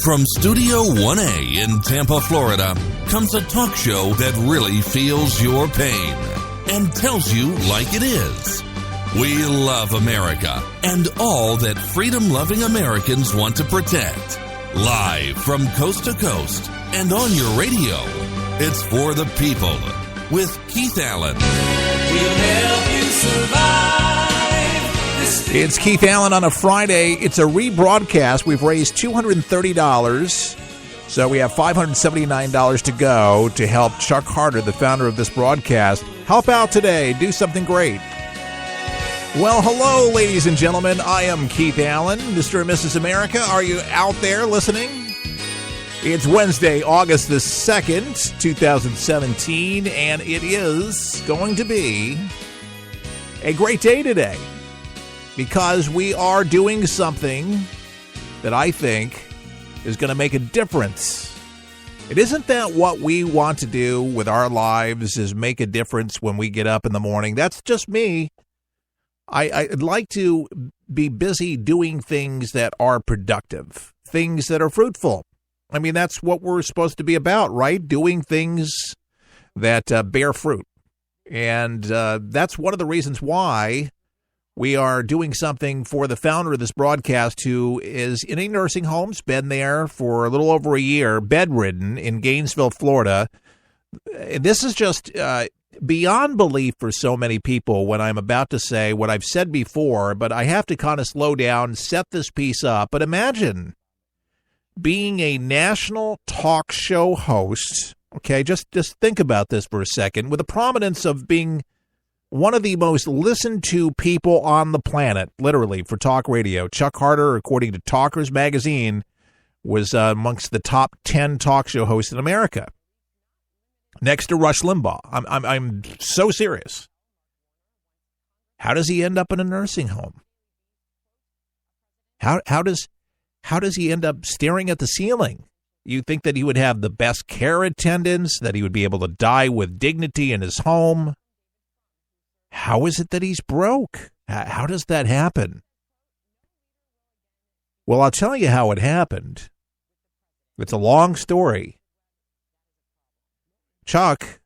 From Studio 1A in Tampa, Florida, comes a talk show that really feels your pain and tells you like it is. We love America and all that freedom-loving Americans want to protect. Live from coast to coast and on your radio, it's For the People with Keith Allen. We'll help you survive. It's Keith Allen on a Friday. It's a rebroadcast. We've raised $230, so we have $579 to go to help Chuck Harder, the founder of this broadcast, help out today, do something great. Well, hello, ladies and gentlemen. I am Keith Allen, Mr. and Mrs. America. Are you out there listening? It's Wednesday, August the 2nd, 2017, and it is going to be a great day today because we are doing something that I think is going to make a difference. It isn't that what we want to do with our lives is make a difference when we get up in the morning. That's just me. I'd like to be busy doing things that are productive, things that are fruitful. I mean, that's what we're supposed to be about, right? Doing things that bear fruit. And that's one of the reasons why we are doing something for the founder of this broadcast who is in a nursing home, has been there for a little over a year, bedridden in Gainesville, Florida. This is just beyond belief for so many people when I'm about to say what I've said before, but I have to kind of slow down, set this piece up. But imagine being a national talk show host, okay, just think about this for a second, with the prominence of being one of the most listened to people on the planet, literally, for talk radio. Chuck Harder, according to Talkers Magazine, was amongst the top 10 talk show hosts in America, next to Rush Limbaugh. I'm so serious. How does he end up in a nursing home? How does he end up staring at the ceiling? You think that he would have the best care attendance, that he would be able to die with dignity in his home? How is it that he's broke? How does that happen? Well, I'll tell you how it happened. It's a long story. Chuck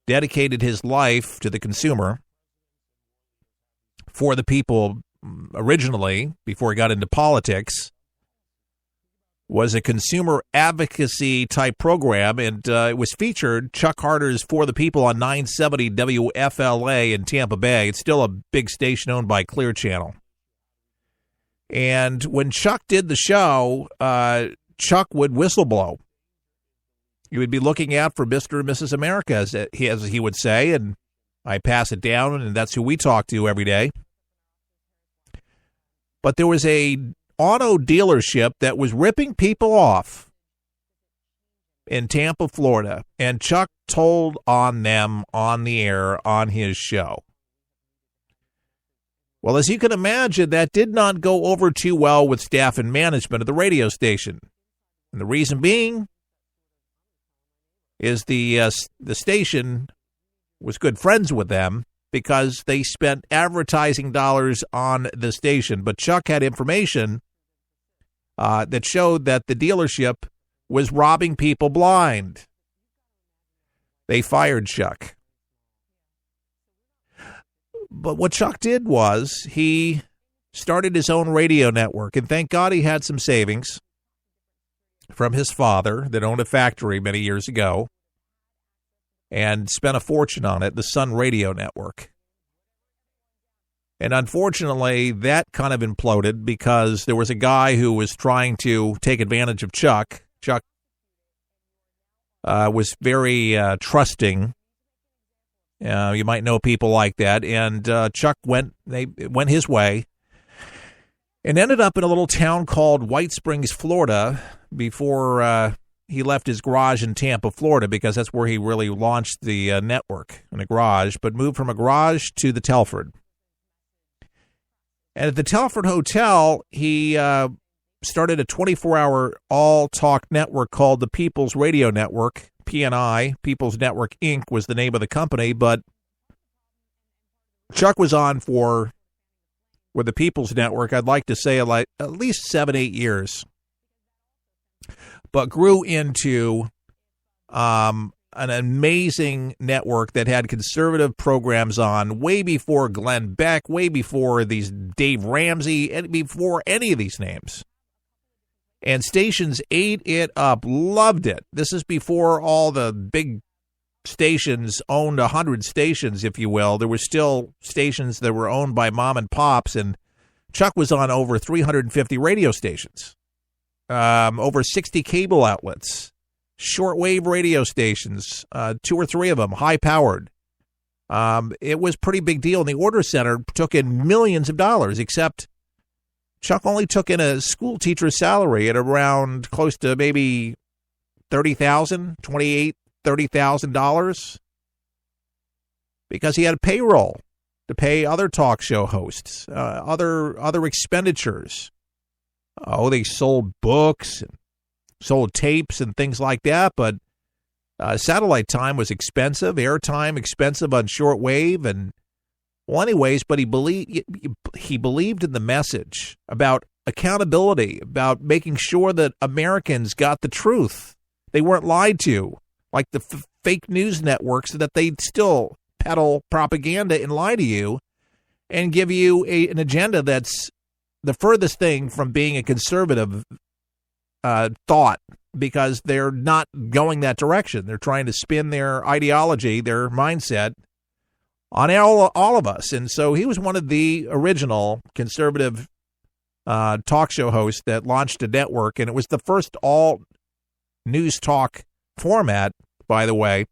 dedicated his life to the consumer, for the people originally, before he got into politics, was a consumer advocacy type program, and it was featured, Chuck Harder's For the People, on 970 WFLA in Tampa Bay. It's still a big station owned by Clear Channel. And when Chuck did the show, Chuck would whistleblow. He would be looking out for Mr. and Mrs. America, as he would say, and I pass it down, and that's who we talk to every day. But there was a auto dealership that was ripping people off in Tampa, Florida, and Chuck told on them on the air on his show. Well, as you can imagine, that did not go over too well with staff and management of the radio station. And the reason being is the station was good friends with them because they spent advertising dollars on the station. But Chuck had information that showed that the dealership was robbing people blind. They fired Chuck. But what Chuck did was he started his own radio network, and thank God he had some savings from his father that owned a factory many years ago and spent a fortune on it, the Sun Radio Network. And unfortunately, that kind of imploded because there was a guy who was trying to take advantage of Chuck. Chuck was very trusting. You might know people like that. And Chuck went his way and ended up in a little town called White Springs, Florida, before he left his garage in Tampa, Florida, because that's where he really launched the network, in a garage, but moved from a garage to the Telford. And at the Telford Hotel, he started a 24-hour all-talk network called the People's Radio Network, PNI, People's Network, Inc. was the name of the company, but Chuck was on with the People's Network, I'd like to say, like at least 7-8 years. but grew into an amazing network that had conservative programs on way before Glenn Beck, way before these Dave Ramsey, and before any of these names. And stations ate it up, loved it. This is before all the big stations owned 100 stations, if you will. There were still stations that were owned by mom and pops, and Chuck was on over 350 radio stations, over 60 cable outlets, shortwave radio stations, 2 or 3 of them, high-powered. It was a pretty big deal, and the Order Center took in millions of dollars, except Chuck only took in a school teacher's salary at around close to maybe $30,000, $30,000, because he had a payroll to pay other talk show hosts, other expenditures. Oh, they sold books and sold tapes and things like that, but satellite time was expensive, airtime expensive on shortwave, and well, anyways, but he believed in the message about accountability, about making sure that Americans got the truth. They weren't lied to, like the fake news networks that they still peddle propaganda and lie to you and give you an agenda that's the furthest thing from being a conservative thought, because they're not going that direction. They're trying to spin their ideology, their mindset, on all of us. And so he was one of the original conservative talk show hosts that launched a network, and it was the first all-news talk format, by the way,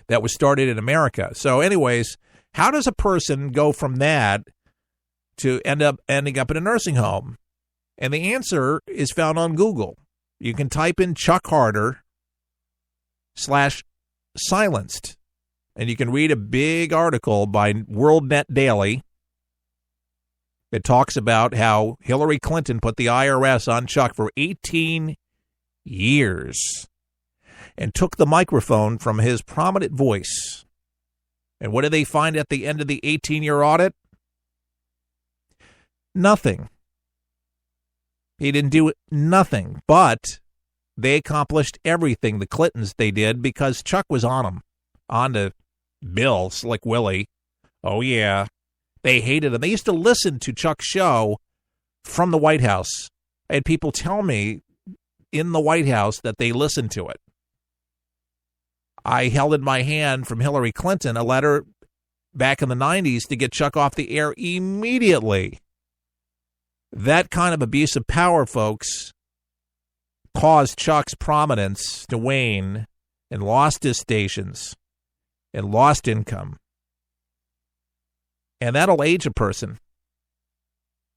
that was started in America. So anyways, how does a person go from that to ending up in a nursing home? And the answer is found on Google. You can type in Chuck Harder /silenced. And you can read a big article by WorldNet Daily that talks about how Hillary Clinton put the IRS on Chuck for 18 years and took the microphone from his prominent voice. And what did they find at the end of the 18-year audit? Nothing. He didn't do nothing, but they accomplished everything, the Clintons, they did, because Chuck was on them, on to Bill, Slick Willie. Oh, yeah. They hated him. They used to listen to Chuck's show from the White House. I had people tell me in the White House that they listened to it. I held in my hand from Hillary Clinton a letter back in the 90s to get Chuck off the air immediately. That kind of abuse of power, folks, caused Chuck's prominence to wane and lost his stations and lost income. And that'll age a person.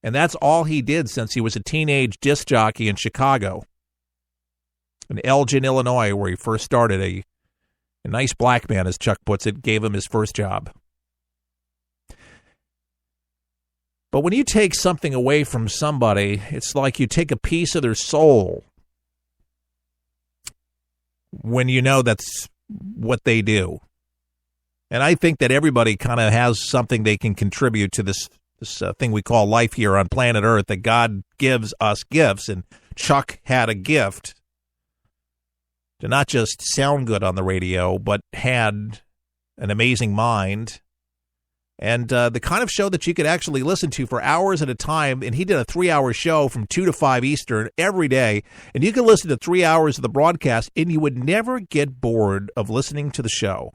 And that's all he did since he was a teenage disc jockey in Chicago, in Elgin, Illinois, where he first started. A nice black man, as Chuck puts it, gave him his first job. But when you take something away from somebody, it's like you take a piece of their soul when you know that's what they do. And I think that everybody kind of has something they can contribute to this thing we call life here on planet Earth, that God gives us gifts. And Chuck had a gift to not just sound good on the radio, but had an amazing mind. And the kind of show that you could actually listen to for hours at a time. And he did a 3-hour show from 2 to 5 Eastern every day. And you could listen to 3 hours of the broadcast, and you would never get bored of listening to the show.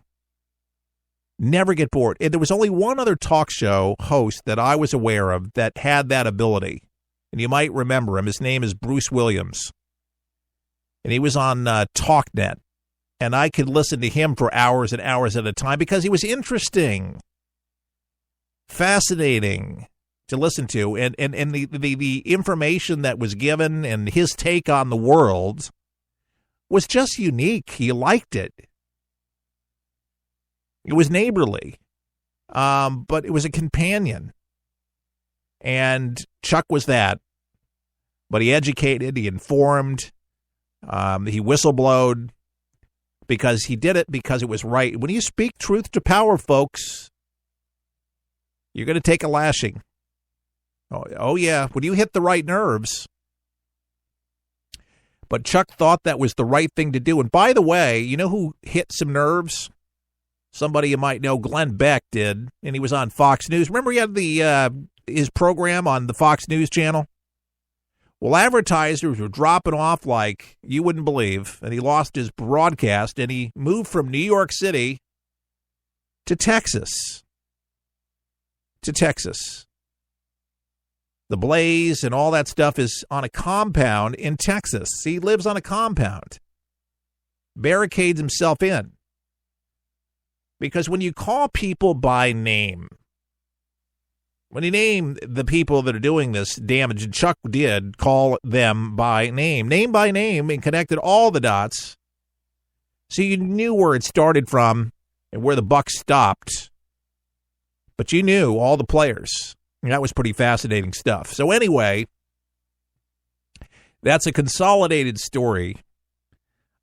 Never get bored. And there was only one other talk show host that I was aware of that had that ability. And you might remember him. His name is Bruce Williams. And he was on TalkNet. And I could listen to him for hours and hours at a time because he was interesting, fascinating to listen to. And the information that was given and his take on the world was just unique. He liked it. It was neighborly, but it was a companion. And Chuck was that. But he educated, he informed, he whistleblowed, because he did it because it was right. When you speak truth to power, folks, you're going to take a lashing. Oh, yeah, when you hit the right nerves. But Chuck thought that was the right thing to do. And by the way, you know who hit some nerves? Somebody you might know, Glenn Beck did, and he was on Fox News. Remember he had his program on the Fox News channel? Well, advertisers were dropping off like you wouldn't believe, and he lost his broadcast, and he moved from New York City to Texas. The Blaze and all that stuff is on a compound in Texas. He lives on a compound. Barricades himself in. Because when you call people by name, when you name the people that are doing this damage, and Chuck did call them by name by name, and connected all the dots, so you knew where it started from and where the buck stopped. But you knew all the players. And that was pretty fascinating stuff. So anyway, that's a consolidated story.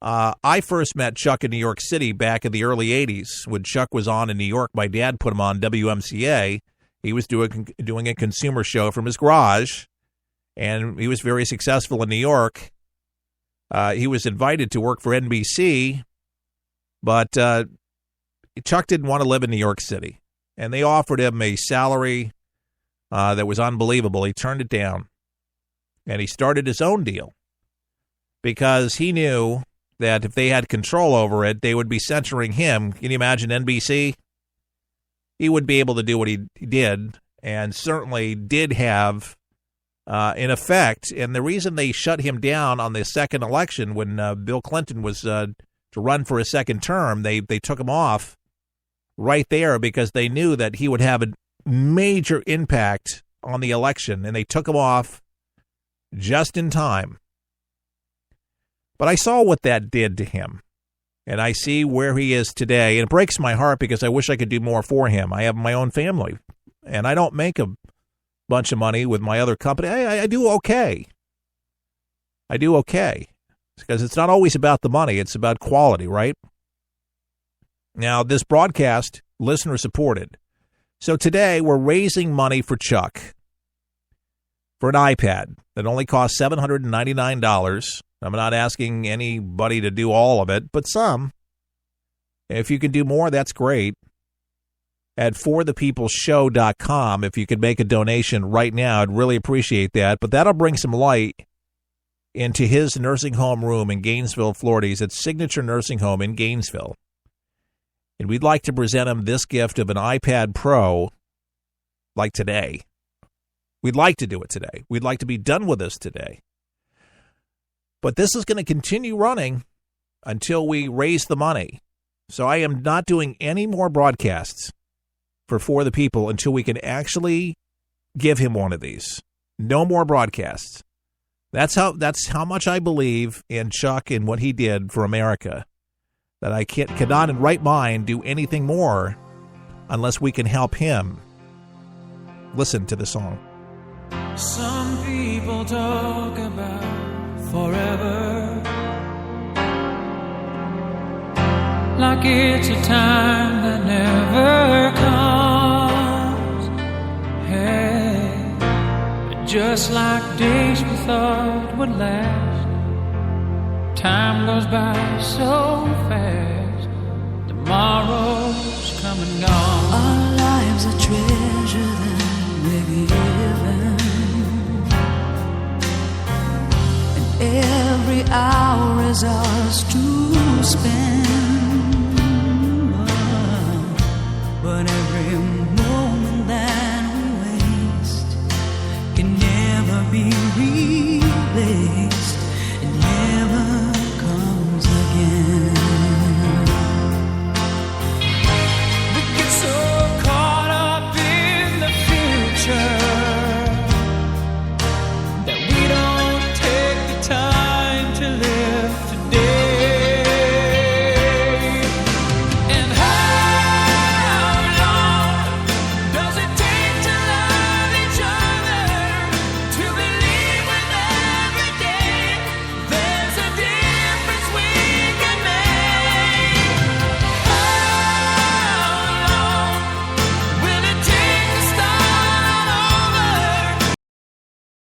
I first met Chuck in New York City back in the early 80s when Chuck was on in New York. My dad put him on WMCA. He was doing a consumer show from his garage, and he was very successful in New York. He was invited to work for NBC, but Chuck didn't want to live in New York City, and they offered him a salary that was unbelievable. He turned it down, and he started his own deal because he knew that if they had control over it, they would be censoring him. Can you imagine NBC? He would be able to do what he did, and certainly did have in effect. And the reason they shut him down on the second election when Bill Clinton was to run for a second term, they took him off right there because they knew that he would have a major impact on the election, and they took him off just in time. But I saw what that did to him, and I see where he is today, and it breaks my heart because I wish I could do more for him. I have my own family, and I don't make a bunch of money with my other company. I do okay. Because it's not always about the money. It's about quality, right? Now, this broadcast, listener supported. So today, we're raising money for Chuck for an iPad that only costs $799. I'm not asking anybody to do all of it, but some. If you can do more, that's great. At forthepeopleshow.com, if you could make a donation right now, I'd really appreciate that. But that'll bring some light into his nursing home room in Gainesville, Florida. He's at Signature Nursing Home in Gainesville. And we'd like to present him this gift of an iPad Pro like today. We'd like to do it today. We'd like to be done with this today. But this is going to continue running until we raise the money. So I am not doing any more broadcasts for the People until we can actually give him one of these. No more broadcasts. That's how much I believe in Chuck and what he did for America. That I cannot in right mind do anything more unless we can help him. Listen to the song. Some people talk about forever, like it's a time that never comes. Hey, just like days we thought would last. Time goes by so fast. Tomorrow's come and gone. Our lives are treasure that we're given, and every hour is ours to spend. But every moment that we waste can never be replaced.